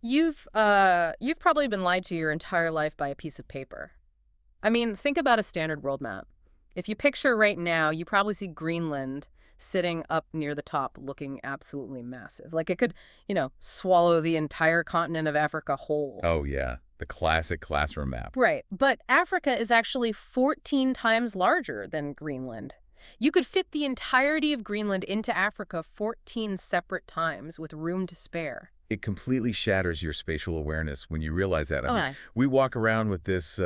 You've probably been lied to your entire life by a piece of paper. I mean, think about a standard world map. If you picture right now, you probably see Greenland sitting up near the top looking absolutely massive. Like it could, swallow the entire continent of Africa whole. Oh, yeah. The classic classroom map. Right. But Africa is actually 14 times larger than Greenland. You could fit the entirety of Greenland into Africa 14 separate times with room to spare. It completely shatters your spatial awareness when you realize that. I Oh, mean, yeah. we walk around with this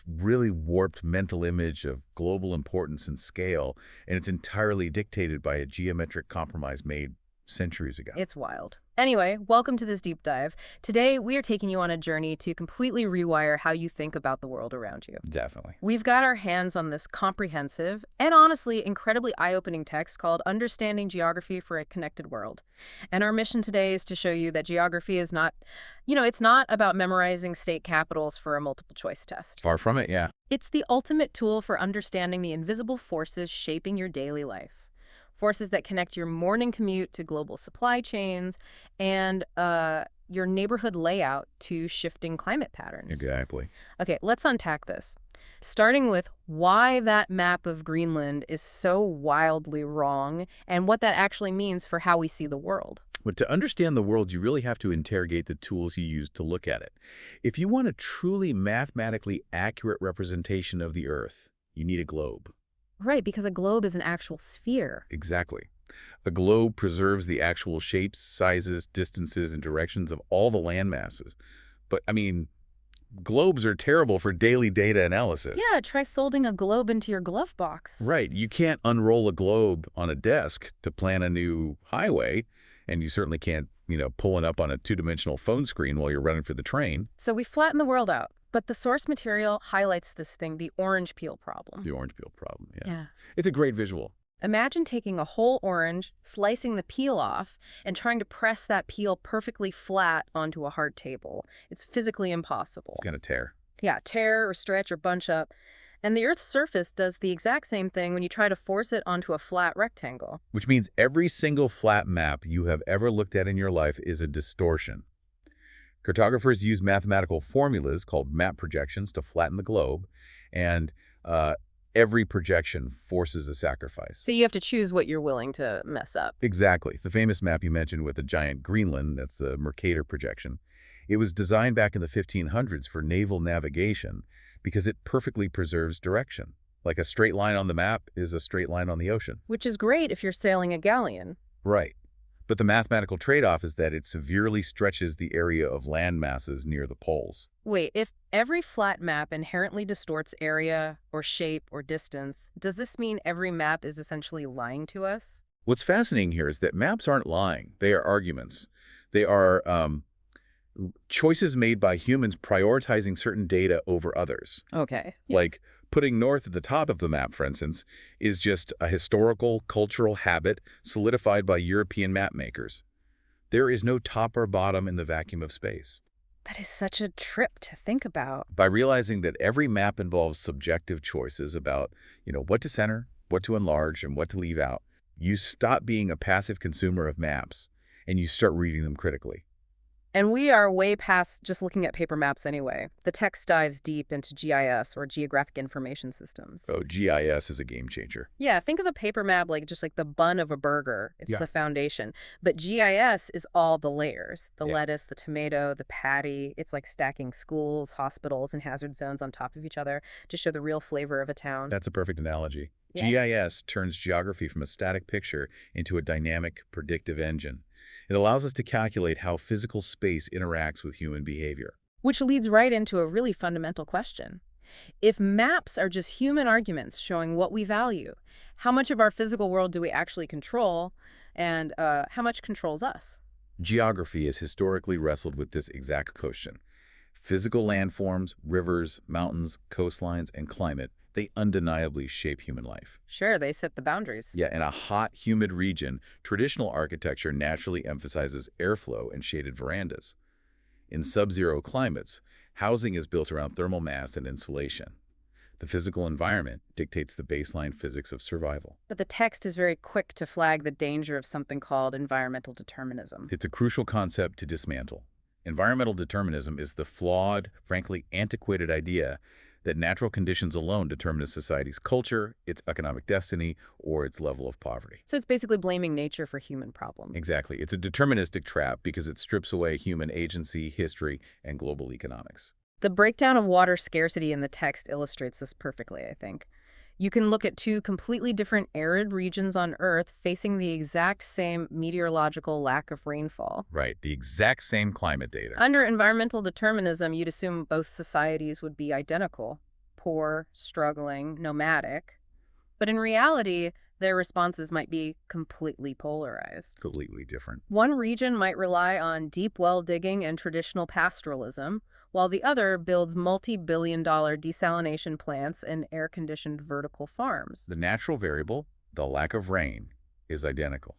really warped mental image of global importance and scale, and it's entirely dictated by a geometric compromise made centuries ago. It's wild. Anyway, welcome to this deep dive. Today, we are taking you on a journey to completely rewire how you think about the world around you. Definitely. We've got our hands on this comprehensive and honestly incredibly eye-opening text called Understanding Geography for a Connected World. And our mission today is to show you that geography is not, it's not about memorizing state capitals for a multiple choice test. Far from it, yeah. It's the ultimate tool for understanding the invisible forces shaping your daily life. Forces that connect your morning commute to global supply chains and your neighborhood layout to shifting climate patterns. Exactly. Okay, let's unpack this. Starting with why that map of Greenland is so wildly wrong and what that actually means for how we see the world. But to understand the world, you really have to interrogate the tools you use to look at it. If you want a truly mathematically accurate representation of the Earth, you need a globe. Right, because a globe is an actual sphere. Exactly. A globe preserves the actual shapes, sizes, distances, and directions of all the land masses. But, I mean, globes are terrible for daily data analysis. Yeah, try solding a globe into your glove box. Right. You can't unroll a globe on a desk to plan a new highway, and you certainly can't, pull it up on a two-dimensional phone screen while you're running for the train. So we flatten the world out. But the source material highlights this thing, the orange peel problem. The orange peel problem, yeah. Yeah. It's a great visual. Imagine taking a whole orange, slicing the peel off, and trying to press that peel perfectly flat onto a hard table. It's physically impossible. It's going to tear. Yeah, tear or stretch or bunch up. And the Earth's surface does the exact same thing when you try to force it onto a flat rectangle. Which means every single flat map you have ever looked at in your life is a distortion. Cartographers use mathematical formulas called map projections to flatten the globe, and every projection forces a sacrifice. So you have to choose what you're willing to mess up. Exactly. The famous map you mentioned with the giant Greenland, that's the Mercator projection, it was designed back in the 1500s for naval navigation because it perfectly preserves direction. Like a straight line on the map is a straight line on the ocean. Which is great if you're sailing a galleon. Right. But the mathematical trade-off is that it severely stretches the area of land masses near the poles. Wait, if every flat map inherently distorts area or shape or distance, does this mean every map is essentially lying to us? What's fascinating here is that maps aren't lying. They are arguments. They are choices made by humans prioritizing certain data over others. Okay. Like putting north at the top of the map, for instance, is just a historical, cultural habit solidified by European map makers. There is no top or bottom in the vacuum of space. That is such a trip to think about. By realizing that every map involves subjective choices about, what to center, what to enlarge, and what to leave out, you stop being a passive consumer of maps, and you start reading them critically. And we are way past just looking at paper maps anyway. The text dives deep into GIS, or Geographic Information Systems. Oh, GIS is a game changer. Yeah, think of a paper map like just like the bun of a burger. It's Yeah. the foundation. But GIS is all the layers. The Yeah. lettuce, the tomato, the patty. It's like stacking schools, hospitals, and hazard zones on top of each other to show the real flavor of a town. That's a perfect analogy. Yeah. GIS turns geography from a static picture into a dynamic, predictive engine. It allows us to calculate how physical space interacts with human behavior. Which leads right into a really fundamental question. If maps are just human arguments showing what we value, how much of our physical world do we actually control, and how much controls us? Geography has historically wrestled with this exact question. Physical landforms, rivers, mountains, coastlines, and climate, they undeniably shape human life. Sure, they set the boundaries. Yeah, in a hot, humid region, traditional architecture naturally emphasizes airflow and shaded verandas. In sub-zero climates, housing is built around thermal mass and insulation. The physical environment dictates the baseline physics of survival. But the text is very quick to flag the danger of something called environmental determinism. It's a crucial concept to dismantle. Environmental determinism is the flawed, frankly antiquated idea that natural conditions alone determine a society's culture, its economic destiny, or its level of poverty. So it's basically blaming nature for human problems. Exactly. It's a deterministic trap because it strips away human agency, history, and global economics. The breakdown of water scarcity in the text illustrates this perfectly, I think. You can look at two completely different arid regions on Earth facing the exact same meteorological lack of rainfall. Right, the exact same climate data. Under environmental determinism, you'd assume both societies would be identical: poor, struggling, nomadic. But in reality, their responses might be completely polarized. Completely different. One region might rely on deep well digging and traditional pastoralism, while the other builds multi-billion-dollar desalination plants and air-conditioned vertical farms. The natural variable, the lack of rain, is identical.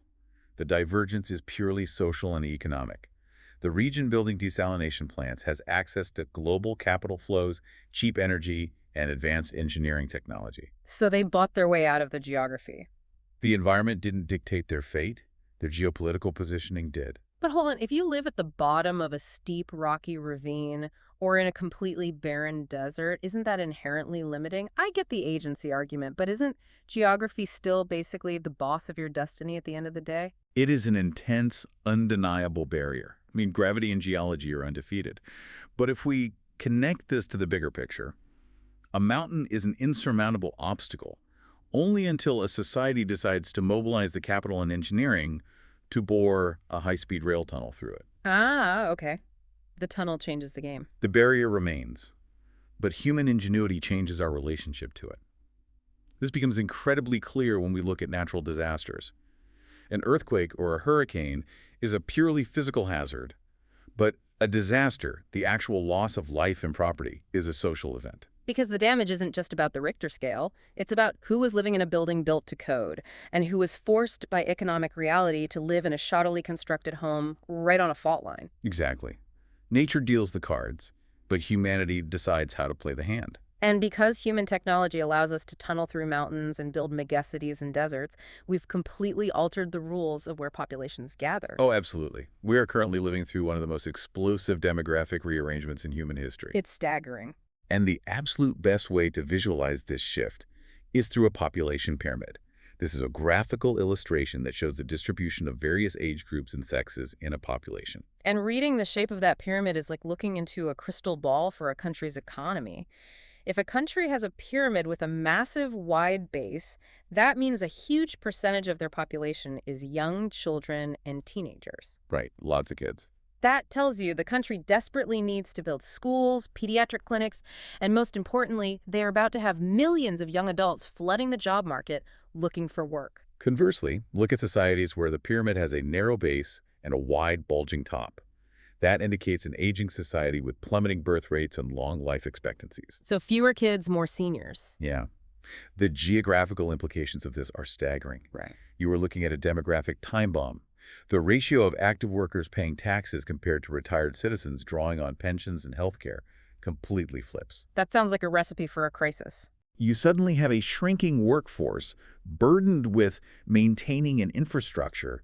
The divergence is purely social and economic. The region building desalination plants has access to global capital flows, cheap energy, and advanced engineering technology. So they bought their way out of the geography. The environment didn't dictate their fate, their geopolitical positioning did. But hold on, if you live at the bottom of a steep, rocky ravine or in a completely barren desert, isn't that inherently limiting? I get the agency argument, but isn't geography still basically the boss of your destiny at the end of the day? It is an intense, undeniable barrier. I mean, gravity and geology are undefeated. But if we connect this to the bigger picture, a mountain is an insurmountable obstacle only until a society decides to mobilize the capital and engineering to bore a high-speed rail tunnel through it. Ah, okay. The tunnel changes the game. The barrier remains, but human ingenuity changes our relationship to it. This becomes incredibly clear when we look at natural disasters. An earthquake or a hurricane is a purely physical hazard, but a disaster, the actual loss of life and property, is a social event. Because the damage isn't just about the Richter scale. It's about who was living in a building built to code and who was forced by economic reality to live in a shoddily constructed home right on a fault line. Exactly. Nature deals the cards, but humanity decides how to play the hand. And because human technology allows us to tunnel through mountains and build megacities and deserts, we've completely altered the rules of where populations gather. Oh, absolutely. We are currently living through one of the most explosive demographic rearrangements in human history. It's staggering. And the absolute best way to visualize this shift is through a population pyramid. This is a graphical illustration that shows the distribution of various age groups and sexes in a population. And reading the shape of that pyramid is like looking into a crystal ball for a country's economy. If a country has a pyramid with a massive, wide base, that means a huge percentage of their population is young children and teenagers. Right, lots of kids. That tells you the country desperately needs to build schools, pediatric clinics, and most importantly, they are about to have millions of young adults flooding the job market looking for work. Conversely, look at societies where the pyramid has a narrow base and a wide, bulging top. That indicates an aging society with plummeting birth rates and long life expectancies. So fewer kids, more seniors. Yeah. The geographical implications of this are staggering. Right. You are looking at a demographic time bomb. The ratio of active workers paying taxes compared to retired citizens drawing on pensions and health care completely flips. That sounds like a recipe for a crisis. You suddenly have a shrinking workforce burdened with maintaining an infrastructure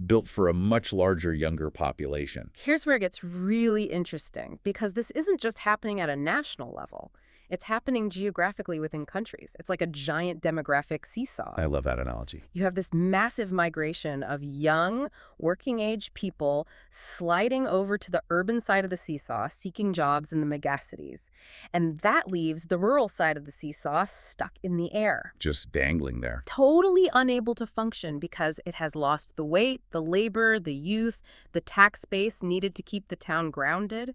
built for a much larger, younger population. Here's where it gets really interesting, because this isn't just happening at a national level. It's happening geographically within countries. It's like a giant demographic seesaw. I love that analogy. You have this massive migration of young, working-age people sliding over to the urban side of the seesaw, seeking jobs in the megacities. And that leaves the rural side of the seesaw stuck in the air, Just dangling there. totally unable to function because it has lost the weight, the labor, the youth, the tax base needed to keep the town grounded.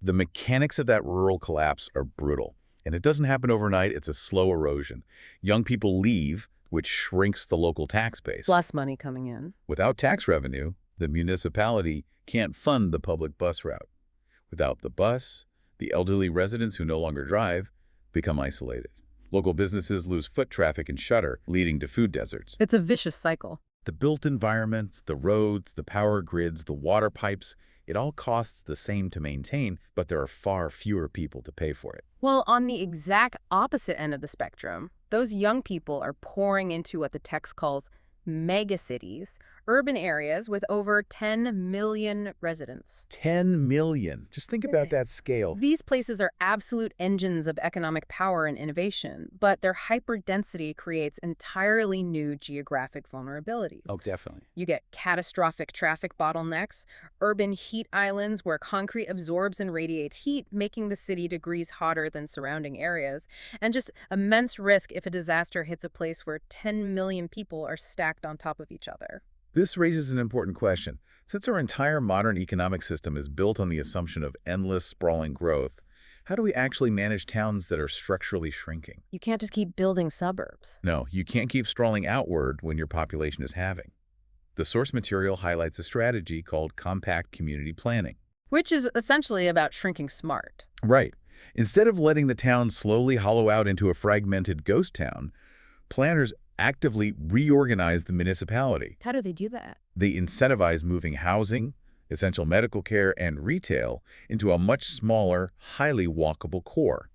The mechanics of that rural collapse are brutal. And it doesn't happen overnight. It's a slow erosion. Young people leave, which shrinks the local tax base. Less money coming in. Without tax revenue, the municipality can't fund the public bus route. Without the bus, the elderly residents who no longer drive become isolated. Local businesses lose foot traffic and shutter, leading to food deserts. It's a vicious cycle. The built environment, the roads, the power grids, the water pipes, it all costs the same to maintain, but there are far fewer people to pay for it. Well, on the exact opposite end of the spectrum, those young people are pouring into what the text calls megacities, urban areas with over 10 million residents. 10 million. Just think about that scale. These places are absolute engines of economic power and innovation, but their hyperdensity creates entirely new geographic vulnerabilities. Oh, definitely. You get catastrophic traffic bottlenecks, urban heat islands where concrete absorbs and radiates heat, making the city degrees hotter than surrounding areas, and just immense risk if a disaster hits a place where 10 million people are stacked on top of each other. This raises an important question. Since our entire modern economic system is built on the assumption of endless, sprawling growth, how do we actually manage towns that are structurally shrinking? You can't just keep building suburbs. No, you can't keep sprawling outward when your population is halving. The source material highlights a strategy called compact community planning. Which is essentially about shrinking smart. Right. Instead of letting the town slowly hollow out into a fragmented ghost town, planners actively reorganize the municipality. How do they do that? They incentivize moving housing, essential medical care, and retail into a much smaller, highly walkable core.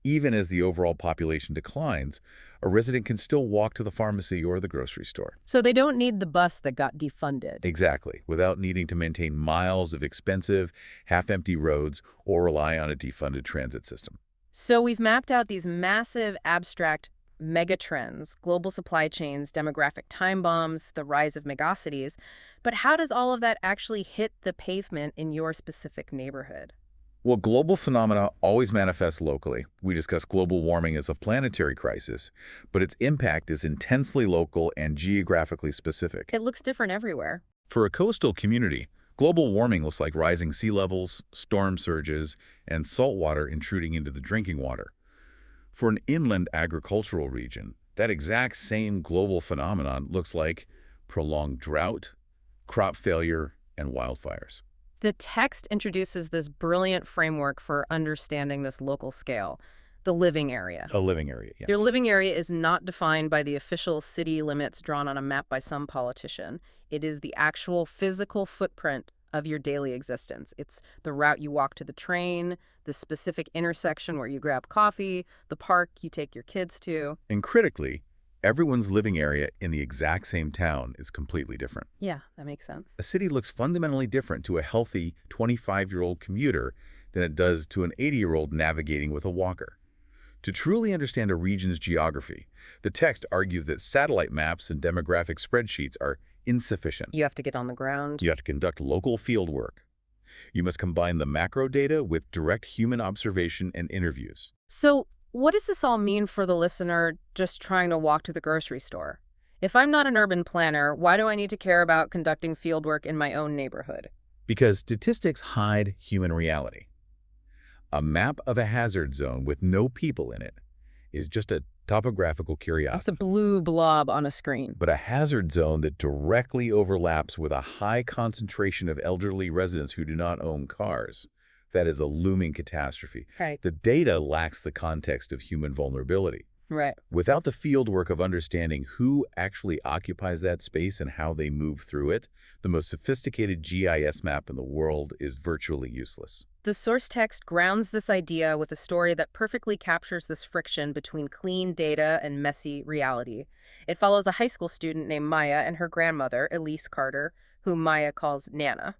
Even as the overall population declines, a resident can still walk to the pharmacy or the grocery store. So they don't need the bus that got defunded. Exactly, without needing to maintain miles of expensive, half-empty roads or rely on a defunded transit system. So we've mapped out these massive, abstract megatrends, global supply chains, demographic time bombs, the rise of megacities. But how does all of that actually hit the pavement in your specific neighborhood? Well, global phenomena always manifest locally. We discuss global warming as a planetary crisis, but its impact is intensely local and geographically specific. It looks different everywhere. For a coastal community, global warming looks like rising sea levels, storm surges, and salt water intruding into the drinking water. For an inland agricultural region, that exact same global phenomenon looks like prolonged drought, crop failure, and wildfires. The text introduces this brilliant framework for understanding this local scale, the living area. A living area, yes. Your living area is not defined by the official city limits drawn on a map by some politician. It is the actual physical footprint of your daily existence. It's the route you walk to the train, the specific intersection where you grab coffee, the park you take your kids to. And critically, everyone's living area in the exact same town is completely different. Yeah, that makes sense. A city looks fundamentally different to a healthy 25-year-old commuter than it does to an 80-year-old navigating with a walker. To truly understand a region's geography, the text argues that satellite maps and demographic spreadsheets are insufficient. You have to get on the ground. You have to conduct local field work. You must combine the macro data with direct human observation and interviews. So, what does this all mean for the listener just trying to walk to the grocery store? If I'm not an urban planner, why do I need to care about conducting fieldwork in my own neighborhood? Because statistics hide human reality. A map of a hazard zone with no people in it is just a topographical curiosity. It's a blue blob on a screen. But a hazard zone that directly overlaps with a high concentration of elderly residents who do not own cars, that is a looming catastrophe. Right. The data lacks the context of human vulnerability. Right. Without the fieldwork of understanding who actually occupies that space and how they move through it, the most sophisticated GIS map in the world is virtually useless. The source text grounds this idea with a story that perfectly captures this friction between clean data and messy reality. It follows a high school student named Maya and her grandmother, Elise Carter, whom Maya calls Nana.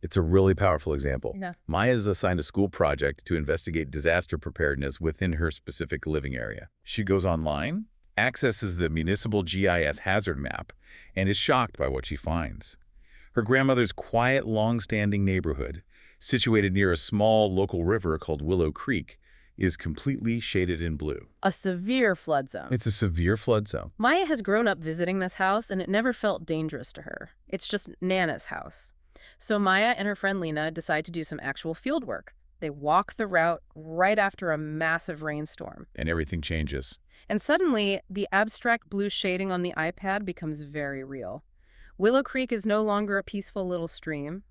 It's a really powerful example. Yeah. Maya is assigned a school project to investigate disaster preparedness within her specific living area. She goes online, accesses the municipal GIS hazard map, and is shocked by what she finds. Her grandmother's quiet, long-standing neighborhood, situated near a small local river called Willow Creek, is completely shaded in blue. A severe flood zone. It's a severe flood zone. Maya has grown up visiting this house, and it never felt dangerous to her. It's just Nana's house. So Maya and her friend Lena decide to do some actual field work. They walk the route right after a massive rainstorm. And everything changes. And suddenly, the abstract blue shading on the iPad becomes very real. Willow Creek is no longer a peaceful little stream.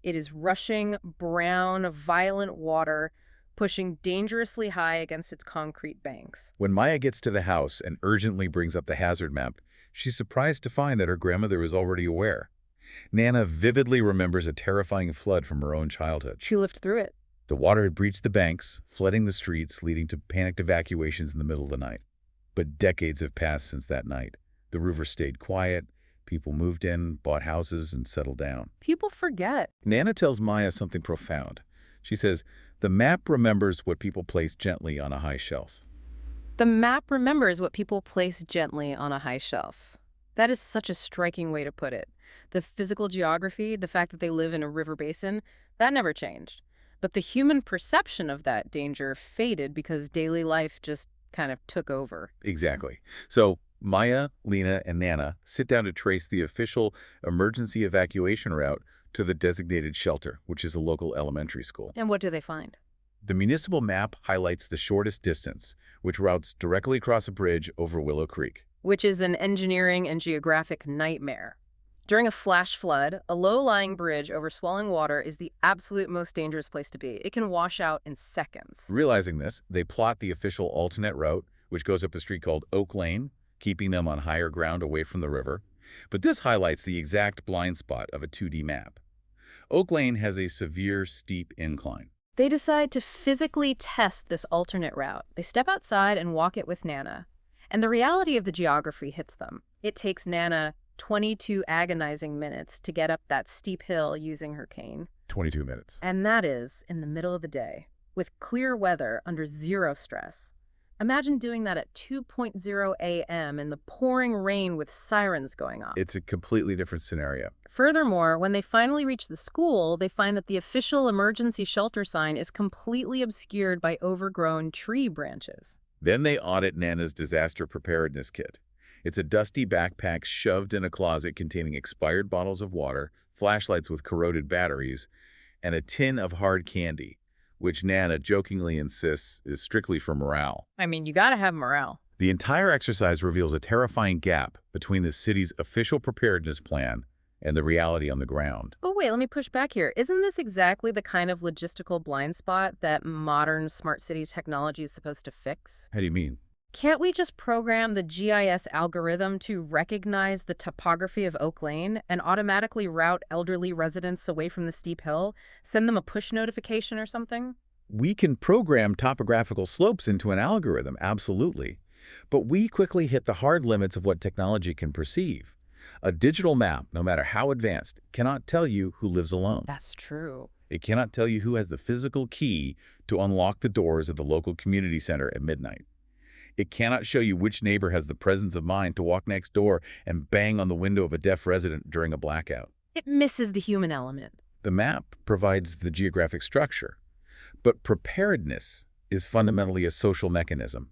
It is rushing, brown, violent water, pushing dangerously high against its concrete banks. When Maya gets to the house and urgently brings up the hazard map, she's surprised to find that her grandmother is already aware. Nana vividly remembers a terrifying flood from her own childhood. She lived through it. The water had breached the banks, flooding the streets, leading to panicked evacuations in the middle of the night. But decades have passed since that night. The river stayed quiet, People moved in, bought houses, and settled down. People forget. Nana tells Maya something profound. She says, the map remembers what people place gently on a high shelf. The map remembers what people place gently on a high shelf. That is such a striking way to put it. The physical geography, the fact that they live in a river basin, that never changed. But the human perception of that danger faded because daily life just kind of took over. Exactly. So Maya, Lena, and Nana sit down to trace the official emergency evacuation route to the designated shelter, which is a local elementary school. And what do they find? The municipal map highlights the shortest distance, which routes directly across a bridge over Willow Creek. Which is an engineering and geographic nightmare. During a flash flood, a low-lying bridge over swelling water is the absolute most dangerous place to be. It can wash out in seconds. Realizing this, they plot the official alternate route, which goes up a street called Oak Lane, keeping them on higher ground away from the river. But this highlights the exact blind spot of a 2D map. Oak Lane has a severe, steep incline. They decide to physically test this alternate route. They step outside and walk it with Nana. And the reality of the geography hits them. It takes Nana 22 agonizing minutes to get up that steep hill using her cane. 22 minutes. And that is in the middle of the day, with clear weather under zero stress. Imagine doing that at 2:00 a.m. in the pouring rain with sirens going off. It's a completely different scenario. Furthermore, when they finally reach the school, they find that the official emergency shelter sign is completely obscured by overgrown tree branches. Then they audit Nana's disaster preparedness kit. It's a dusty backpack shoved in a closet containing expired bottles of water, flashlights with corroded batteries, and a tin of hard candy, which Nana jokingly insists is strictly for morale. I mean, you gotta have morale. The entire exercise reveals a terrifying gap between the city's official preparedness plan and the reality on the ground. But wait, let me push back here. Isn't this exactly the kind of logistical blind spot that modern smart city technology is supposed to fix? How do you mean? Can't we just program the GIS algorithm to recognize the topography of Oak Lane and automatically route elderly residents away from the steep hill? Send them a push notification or something? We can program topographical slopes into an algorithm, absolutely. But we quickly hit the hard limits of what technology can perceive. A digital map, no matter how advanced, cannot tell you who lives alone. That's true. It cannot tell you who has the physical key to unlock the doors of the local community center at midnight. It cannot show you which neighbor has the presence of mind to walk next door and bang on the window of a deaf resident during a blackout. It misses the human element. The map provides the geographic structure, but preparedness is fundamentally a social mechanism.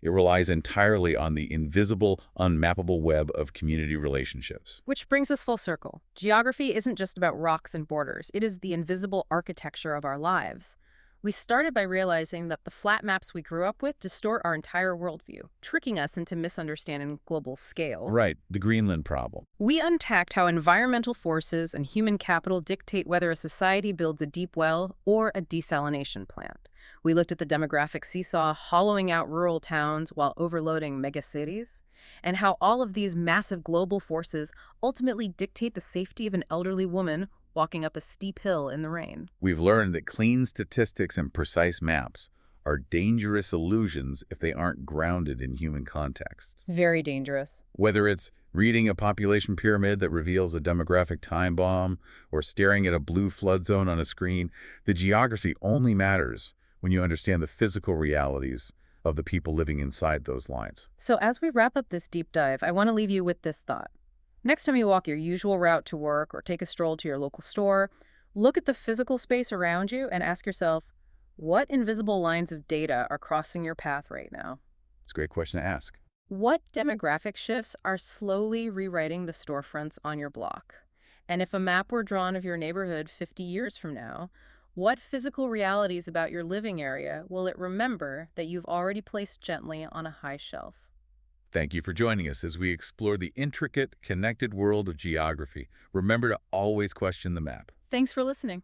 It relies entirely on the invisible, unmappable web of community relationships. Which brings us full circle. Geography isn't just about rocks and borders. It is the invisible architecture of our lives. We started by realizing that the flat maps we grew up with distort our entire worldview, tricking us into misunderstanding global scale. Right, the Greenland problem. We unpacked how environmental forces and human capital dictate whether a society builds a deep well or a desalination plant. We looked at the demographic seesaw hollowing out rural towns while overloading megacities, and how all of these massive global forces ultimately dictate the safety of an elderly woman walking up a steep hill in the rain. We've learned that clean statistics and precise maps are dangerous illusions if they aren't grounded in human context. Very dangerous. Whether it's reading a population pyramid that reveals a demographic time bomb or staring at a blue flood zone on a screen, the geography only matters when you understand the physical realities of the people living inside those lines. So as we wrap up this deep dive, I want to leave you with this thought. Next time you walk your usual route to work or take a stroll to your local store, look at the physical space around you and ask yourself, what invisible lines of data are crossing your path right now? It's a great question to ask. What demographic shifts are slowly rewriting the storefronts on your block? And if a map were drawn of your neighborhood 50 years from now, what physical realities about your living area will it remember that you've already placed gently on a high shelf? Thank you for joining us as we explore the intricate, connected world of geography. Remember to always question the map. Thanks for listening.